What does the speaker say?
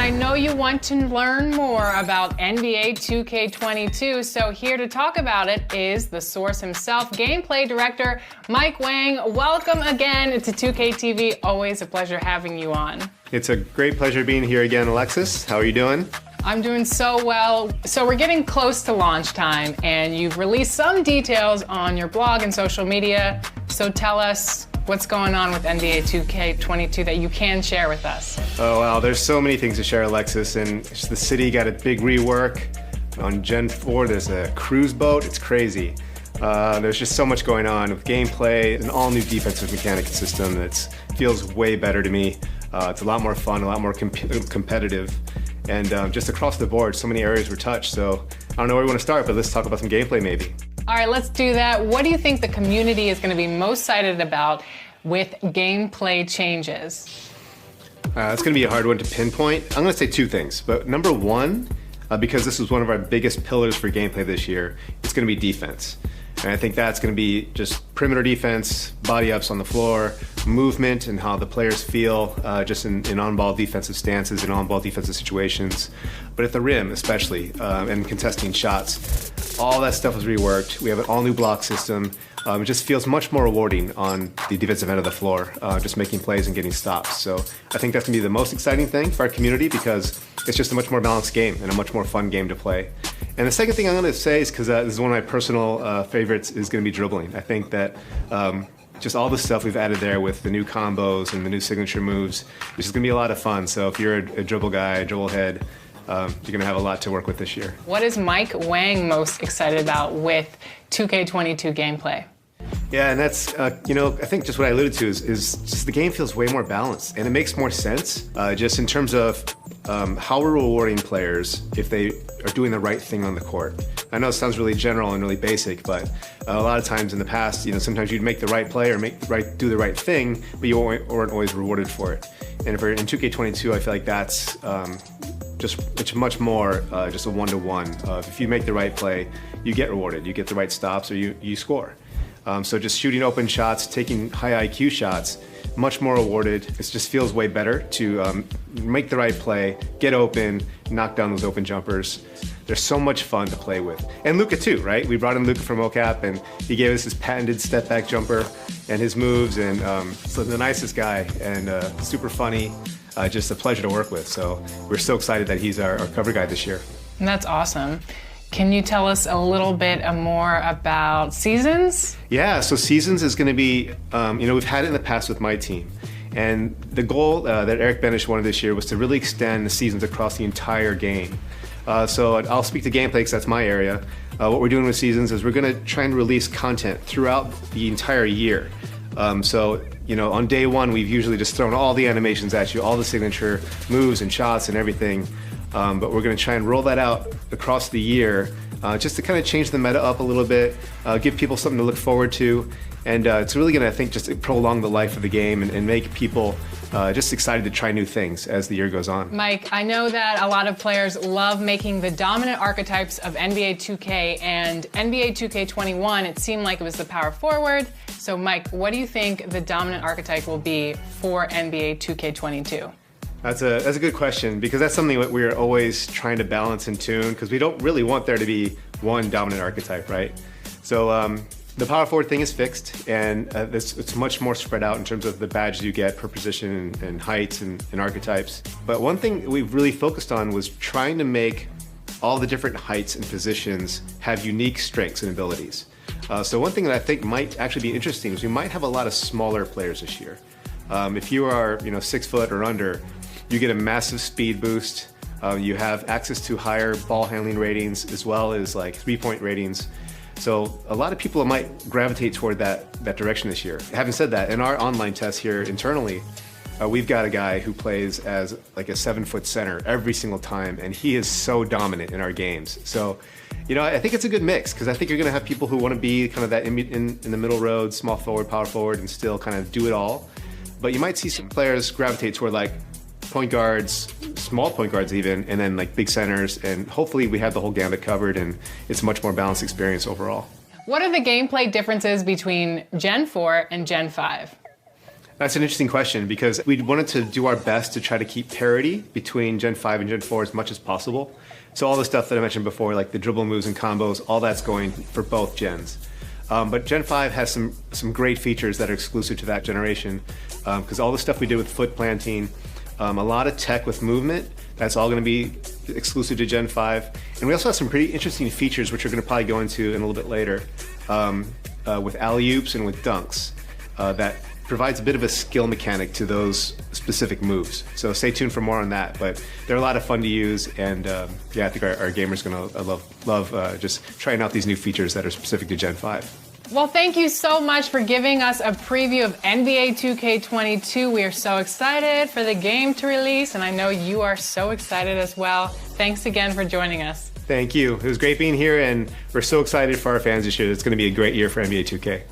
I know you want to learn more about NBA 2K22, so here to talk about it is the source himself, gameplay director Mike Wang. Welcome again to 2K TV. Always a pleasure having you on. It's a great pleasure being here again, Alexis. How are you doing? I'm doing so well. So we're getting close to launch time, and you've released some details on your blog and social media. So tell us what's going on with NBA 2K22 that you can share with us. Oh, wow, there's so many things to share, Alexis, and the city got a big rework. On Gen 4, there's a cruise boat. It's crazy. There's just so much going on with gameplay, an all-new defensive mechanic system that feels way better to me. It's a lot more fun, a lot more competitive. And just across the board, so many areas were touched. So I don't know where we want to start, but let's talk about some gameplay maybe. All right, let's do that. What do you think the community is going to be most excited about with gameplay changes? It's going to be a hard one to pinpoint. I'm going to say two things, but number one, because this is one of our biggest pillars for gameplay this year, it's going to be defense. And I think that's going to be just perimeter defense, body ups on the floor, movement and how the players feel just in on-ball defensive stances and on-ball defensive situations. But at the rim especially, and contesting shots, all that stuff was reworked. We have an all-new block system. It just feels much more rewarding on the defensive end of the floor, just making plays and getting stops. So I think that's going to be the most exciting thing for our community because it's just a much more balanced game and a much more fun game to play. And the second thing I'm going to say is, because this is one of my personal favorites, is going to be dribbling. I think that just all the stuff we've added there with the new combos and the new signature moves, this is going to be a lot of fun. So if you're a dribble guy, a dribble head, you're going to have a lot to work with this year. What is Mike Wang most excited about with 2K22 gameplay? Yeah, and that's, I think just what I alluded to is just the game feels way more balanced, and it makes more sense just in terms of how we're rewarding players if they are doing the right thing on the court. I know it sounds really general and really basic, but a lot of times in the past, sometimes you'd make the right play or do the right thing, but you weren't always rewarded for it. And if we're in 2K22, I feel like that's it's much more just a one-to-one. If you make the right play, you get rewarded. You get the right stops or you score. So just shooting open shots, taking high IQ shots, much more rewarded. It just feels way better to make the right play, get open, knock down those open jumpers. They're so much fun to play with. And Luka too, right? We brought in Luka from OCAP and he gave us his patented step back jumper and his moves, and so the nicest guy and super funny, just a pleasure to work with. So we're so excited that he's our cover guy this year. And that's awesome. Can you tell us a little bit more about Seasons? Yeah, so Seasons is going to be, we've had it in the past with my team. And the goal that Eric Benish wanted this year was to really extend the seasons across the entire game. So I'll speak to gameplay because that's my area. What we're doing with Seasons is we're going to try and release content throughout the entire year. So on day one, we've usually just thrown all the animations at you, all the signature moves and shots and everything. But we're going to try and roll that out across the year just to kind of change the meta up a little bit, give people something to look forward to, and it's really going to, I think, just prolong the life of the game and make people just excited to try new things as the year goes on. Mike, I know that a lot of players love making the dominant archetypes of NBA 2K and NBA 2K21. It seemed like it was the power forward. So Mike, what do you think the dominant archetype will be for NBA 2K22? That's a good question, because that's something that we're always trying to balance and tune, because we don't really want there to be one dominant archetype, right? So the power forward thing is fixed, and it's much more spread out in terms of the badges you get per position and heights and archetypes. But one thing we've really focused on was trying to make all the different heights and positions have unique strengths and abilities. So one thing that I think might actually be interesting is we might have a lot of smaller players this year. If you are 6 foot or under, you get a massive speed boost. You have access to higher ball handling ratings as well as like 3-point ratings. So a lot of people might gravitate toward that direction this year. Having said that, in our online test here internally, we've got a guy who plays as like a 7-foot center every single time, and he is so dominant in our games. So, I think it's a good mix, because I think you're going to have people who want to be kind of that in the middle road, small forward, power forward, and still kind of do it all. But you might see some players gravitate toward like point guards, small point guards even, and then like big centers, and hopefully we have the whole gambit covered and it's a much more balanced experience overall. What are the gameplay differences between Gen 4 and Gen 5? That's an interesting question because we wanted to do our best to try to keep parity between Gen 5 and Gen 4 as much as possible. So all the stuff that I mentioned before, like the dribble moves and combos, all that's going for both gens. But Gen 5 has some great features that are exclusive to that generation because all the stuff we did with foot planting, a lot of tech with movement, that's all going to be exclusive to Gen 5. And we also have some pretty interesting features which we're going to probably go into in a little bit later with alley-oops and with dunks that provides a bit of a skill mechanic to those specific moves. So stay tuned for more on that. But they're a lot of fun to use, and yeah, I think our gamers are going to love just trying out these new features that are specific to Gen 5. Well, thank you so much for giving us a preview of NBA 2K22. We are so excited for the game to release, and I know you are so excited as well. Thanks again for joining us. Thank you. It was great being here, and we're so excited for our fans this year. It's going to be a great year for NBA 2K.